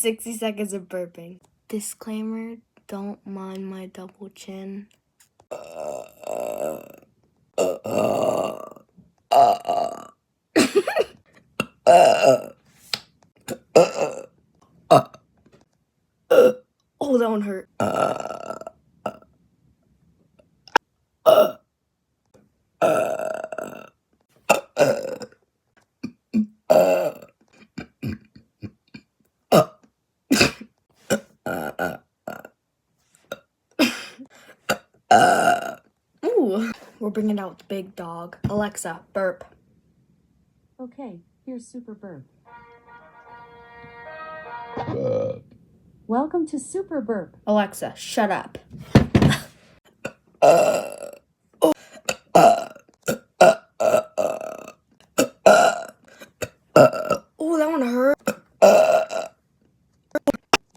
60 seconds of burping. Disclaimer, don't mind my double chin. Oh, that one hurt. Ooh, we're bringing out the big dog. Alexa, burp. Okay, here's Super Burp. Burp. Welcome to Super Burp. Alexa, shut up.